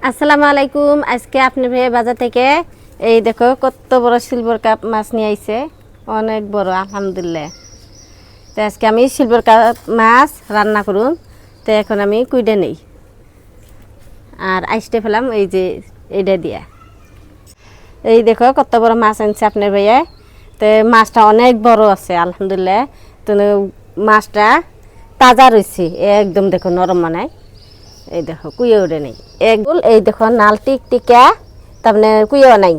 আসসালামু আলাইকুম। আজকে আপনি ভাই বাজার থেকে এই দেখো কত বড় সিলভার কাপ মাছ নিয়ে আইছে, অনেক বড় আলহামদুলিল্লাহ। তো আজকে আমি সিলভার কাপ মাছ রান্না করুন। তো এখন আমি কুইডে নেই আর আইসতে ফেলাম এই যে এইটা দিয়া। এই দেখো কত বড় মাছ আনছে আপনার ভাইয়া। তো মাছটা অনেক বড় আছে আলহামদুলিল্লাহ। তো মাছটা তাজা রয়েছে একদম, দেখো নরম মানে। এই দেখো কুইয়ে ওঠে নেই একদম। এই দেখো নাল টিকটিকা, তার মানে কুইয়েও নাই,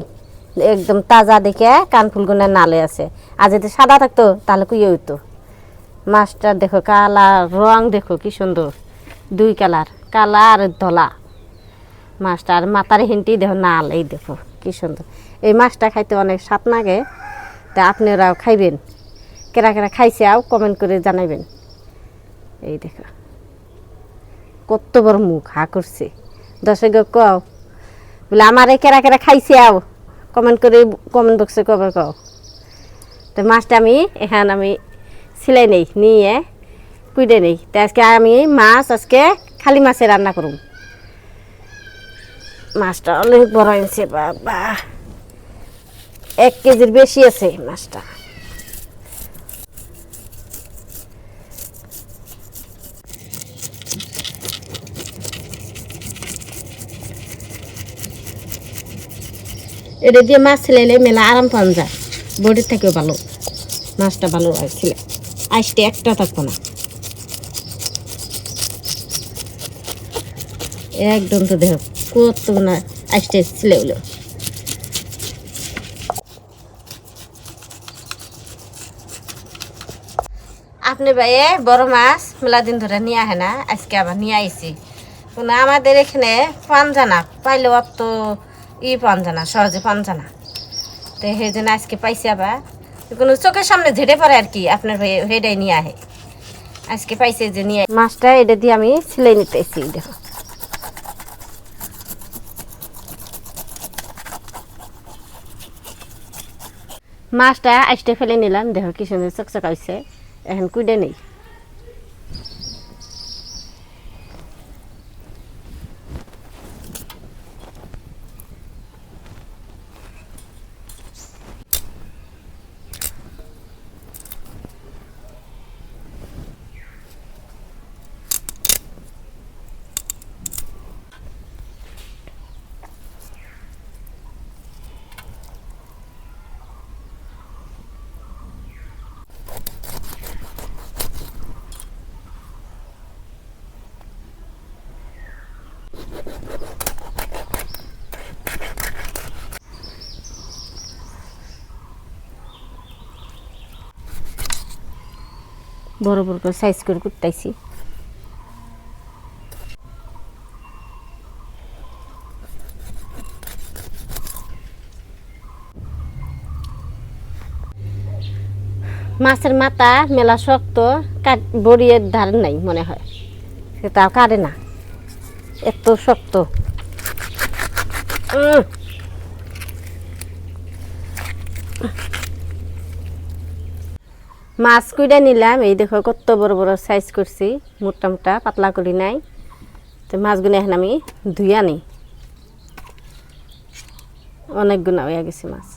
একদম তাজা দেখে কানফুলগুনা নালে আছে। আর যদি সাদা থাকতো তাহলে কুইয়ে হইতো। মাছটার দেখো কালার রং দেখো কি সুন্দর, দুই কালার, কালা আর ধলা। মাছটার মাথার হিন্টি দেখো নাল, এই দেখো কি সুন্দর। এই মাছটা খাইতে অনেক স্বাদ লাগে। তা আপনারাও খাইবেন, কেরা কেরা খাইছে আও কমেন্ট করে জানাইবেন। এই দেখো কত বড় মুখ হা করছে। দর্শক কও বলে আমার কেরা কেরা খাইছে আও কমেন্ট করে, কমেন্ট বক্সে কবে কও। তো মাছটা আমি এখানে আমি সিলাই নেই নিয়ে কুইডে নেই। তো আজকে আমি মাছ আজকে খালি মাছে রান্না করুম। মাছটা অনেক বড় হয়েছে, বাবা 1 কেজির বেশি আছে মাছটা। এটা দিয়ে মাছ ছিলাইলে মেলা আরাম পাওয়া যায়, বডির থেকেও ভালো। মাছটা ভালো ছিল, আইসটা একটা থাকবো না একদম। তো দেখো কত না আইসটা ছিলে হলো। আপনি ভাইয়ে বড় মাছ মেলা দিন ধরে নিয়ে আহে না, আজকে আবার নিয়ে আইছি। কোনো আমাদের এখানে পান জানা পাইলেও তো পান জানা সহজে পান জানা। তো সেই জন্য আজকে পাইছি আবার, কোনো চোখের সামনে ঝেড়ে পড়ে আর কি। আপনার ভাই হেডাই নিয়ে আহে, আজকে পাইছে যে নিয়ে মাছটা এটা দিয়ে আমি সিলাই নিতেছি। দেখো মাছটা আইসটা ফেলে নিলাম, দেখো কি সুন্দর চকচকা হয়েছে। এখন কুইডে নেই। বড় বড় করে সাইজ করে কুটতাইছি। মাছের মাথা মেলা শক্ত, বড়িয়ের ধার নাই মনে হয়, সেটা কাটে না, এত শক্ত। মাছ কুইডা নিলাম, এই দেখো কত বড় বড় সাইজ করছি, মোটা মোটা পাতলা করি নাই। তো মাছগুলো এখন আমি ধুইয়া নিই, অনেক গুণা হয়ে গেছে মাছ।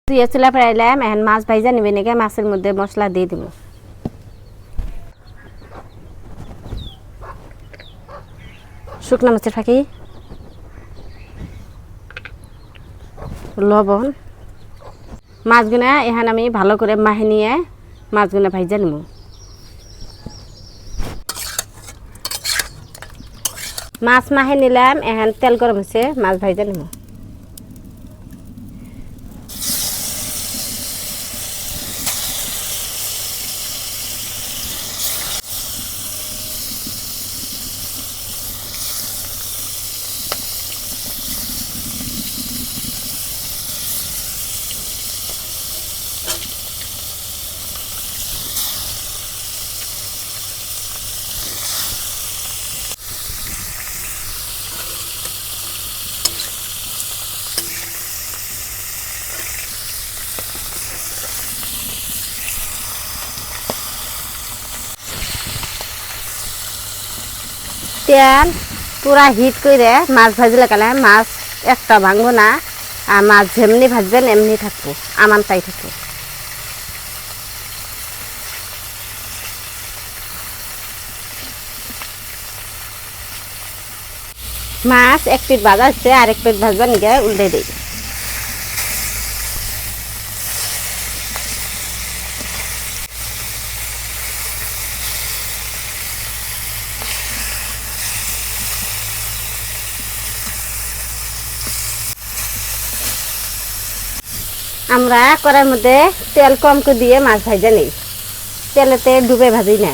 ধুইয়া চুলা ফেরাইলাম, এখন মাছ ভাইজা নিবে নাকি। মাছের মধ্যে মশলা দিয়ে দিব, শুকনো মাছের ফাঁকি, লবণ। মাছগুলো এখন আমি ভালো করে মাহে নিয়ে মাছগুলো ভাইজা নিব। মাছ মাহে নিলাম, এখন তেল গরম হয়েছে, মাছ ভাইজা নিব। তেল পুরা হিট করে মাছ ভাজলে কালে মাছ একটা ভাঙবো না, আর মাছ যেমনি ভাজবেন এমনি থাকবো, আমানটাই থাকবো। মাছ এক পিঠ ভাজা হচ্ছে, আর এক পিঠ ভাজবা নিয়ে উল্টে দিই। আমরা কড়াইয়ের মধ্যে তেল কম করে দিয়ে মাছ ভাজা নিই, তেলেতে ডুবে ভাজি না।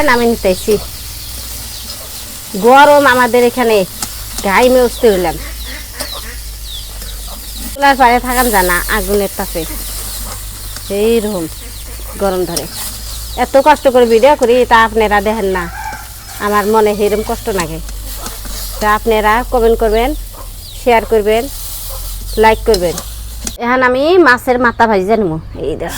নামে নিতেছি, গরম আমাদের এখানে, গাইমে উঠতে হইলাম, চুলার পাড়ে থাকান জানা আগুনের তাপে এইরকম গরম ধরে। এত কষ্ট করে ভিডিও করি তা আপনারা দেখেন না, আমার মনে সেরকম কষ্ট লাগে। তা আপনারা কমেন্ট করবেন, শেয়ার করবেন, লাইক করবেন। এখন আমি মাছের মাথা ভাজি জানবো, এই দেখ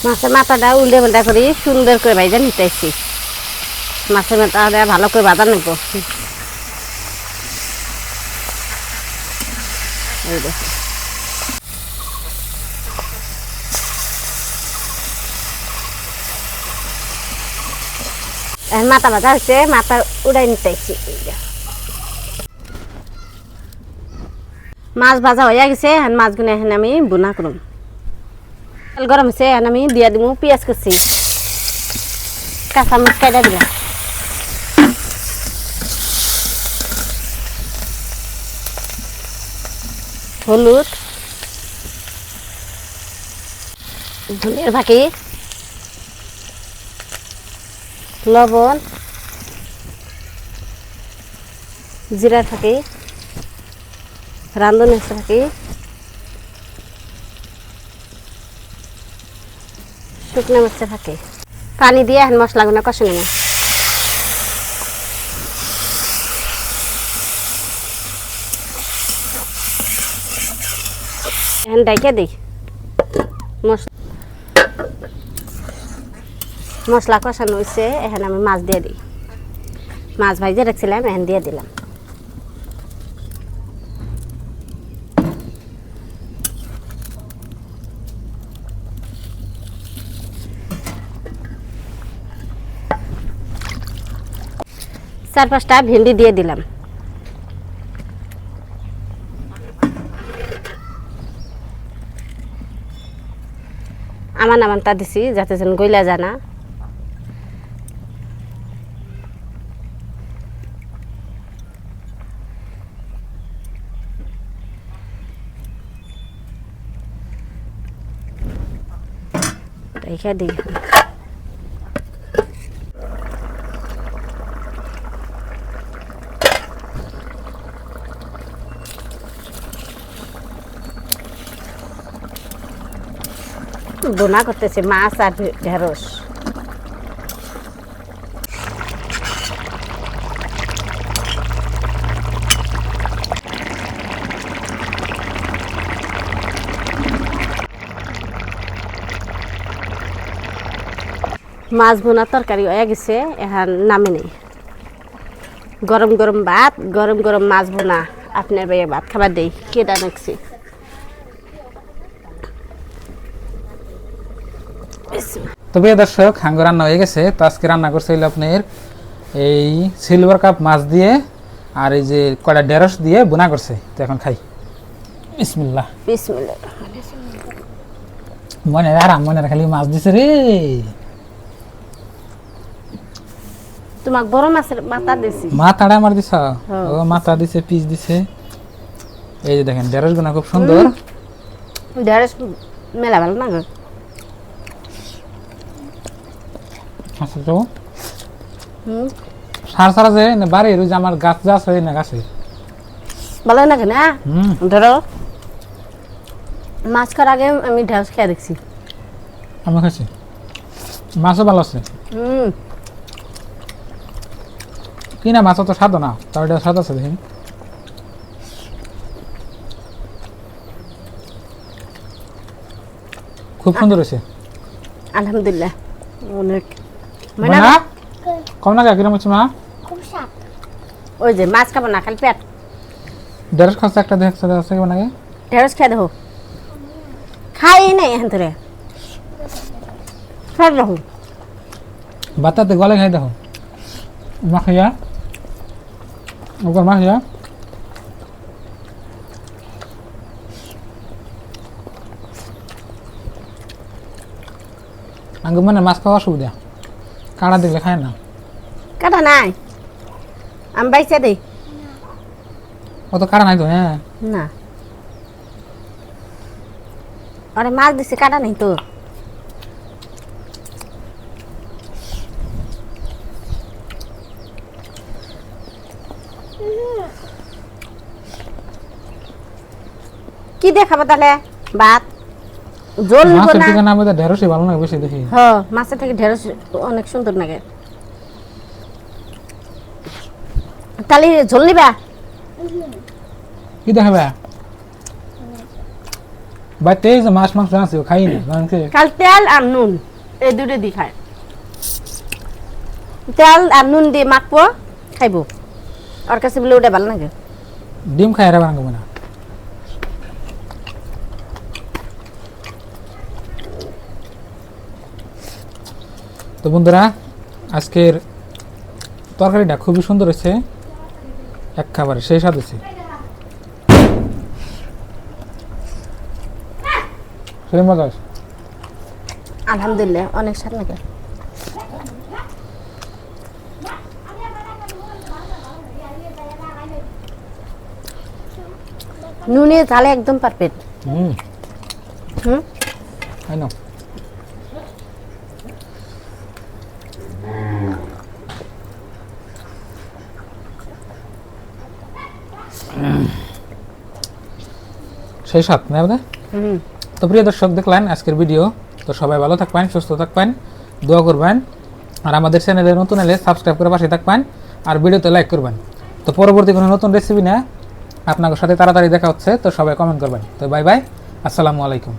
মাছের মাথাটা উল্টে পাল্টা করি সুন্দর করে ভাজা নিতেছি। মাছের মাথাটা ভালো করে বাঁধা নেব। এই দেখো মাথা ভাজা হচ্ছে, মাথা উড়াই নিতেছি। মাছ ভাজা হয়ে গেছে, মাছগুলো এখন আমি বোনা করুম। তেল গরম হচ্ছে, এখন আমি দিয়ে দিব পেঁয়াজ কুচি, কাঁচা মরিচ কাটা দিলাম, হলুদ, ধনিয়ার ফাঁকি, লবণ, জিরার ফাঁকি, রাঁধুনির ফাঁকি, শুকনো মরিচের ফাঁকি, পানি দিয়ে এখন মশলাগুলো কষে নেব। এখন ডাইকে দিই, মশলা কষানো হয়েছে, এখন আমি মাছ দিয়ে দিই। মাছ ভাজে রাখছিলাম, এখন দিয়ে দিলাম। চার পাঁচটা ভেন্ডি দিয়ে দিলাম। আমানটা দিছি যাতে যেন গইলা জানা। রেখে দিই। বোনা করতেছে মাছ আর ঢেঁড়স। মাছ বোনা তরকারি হয়ে গেছে, এখন নামে নেই। গরম গরম ভাত, গরম গরম মাছ বোনা। আপনার ভাইয়া ভাত খাবার দেই, কেডা নাকছি। তো প্রিয় দর্শক, হাঙ্গো রান্না হয়ে গেছে। তো আজকে রান্না করছে হইলো আপনার এই সিলভার কাপ মাছ দিয়ে আর এই যে কয়টা ঢেঁড়স দিয়ে বোনা করছে। তো এখন খাই। বিসমিল্লাহ বিসমিল্লাহ। মনে খালি মাছ দিছে রে। তোমাক বড় মাছের মাথা দিছি। মাথাটা আমার দিছ? ও মাথা দিছে, পিস দিছে। এই যে দেখেন ঢেঁড়স গুনা খুব সুন্দর। ঢেঁড়স মেলা ভালো না গো। আচ্ছা তো সার সারা যে বাড়ির ওই যে আমার গাছ যা আছে না গাছে ভালো লাগে না ধরো মাছ খাওয়ার আগে আমি ঢেঁড়স খেয়ে দেখছি। আমি খাইছি, মাছও ভালো আছে। কিনা মাছ তো স্বাদ না, তার এটা স্বাদ আছে দেখি। খুব সুন্দর হয়েছে আলহামদুলিল্লাহ। অনেক না কম না কিরম হচ্ছে মা? ওই যে মাছ খাবো না খালি পেট। ঢেঁড়স খাচ্ছে একটা দেখছে আছে কেমন আগে? ঢেঁড়স খেয়ে দেখো, খাই নাই এখান থেকে খেয়ে দেখো। বাতাতে গলে খাই দেখো মাখিয়া ওপর মাখিয়া। আগে মানে মাছ খাওয়া অসুবিধা, কাঁড়া দেখলে খায় না। কাটা নাই, আমি বাইসে দিই। অত কাঁড়া নাই তো। হ্যাঁ না আরে মাছ দিছে কাটা নেই তো। কি দেখাবো তাহলে? ভাত জল নিব মাছের না? থেকে না বোধ ঢেঁড়সই ভালো লাগে বেশি দেখি। হ্যাঁ মাছের থেকে ঢেঁড়স অনেক সুন্দর লাগে। তাহলে ঝোল নিবা? কি দেখাবে বাইতে যে মাছ মাংস আছে খাই না কাল তেল আর নুন এই দুটো দি খায়। তেল আর নুন দিয়ে মাখবো খাইবো। ওর কাছে বলে ওটা ভালো লাগে। ডিম খাই আর বানাবো না। তো বন্ধুরা আজকের তরকারিটা খুবই সুন্দর হয়েছে, এক খাবারে সেই স্বাদ হয়েছে। সেই মজা আছে আলহামদুলিল্লাহ, অনেক স্বাদ লাগে। নুনে ঝালে একদম পারফেক্ট। I know. সেই স্বাদ না বোধ। তো প্রিয় দর্শক দেখলেন আজকের ভিডিও। তো সবাই ভালো থাকবেন, সুস্থ থাকবেন, দোয়া করবেন, আর আমাদের চ্যানেলে নতুন এলে সাবস্ক্রাইব করে পাশে থাকবেন, আর ভিডিওতে লাইক করবেন। তো পরবর্তী কোনো নতুন রেসিপি না আপনাদের সাথে তাড়াতাড়ি দেখা হচ্ছে। তো সবাই কমেন্ট করবেন। তো বাই বাই, আসসালামু আলাইকুম।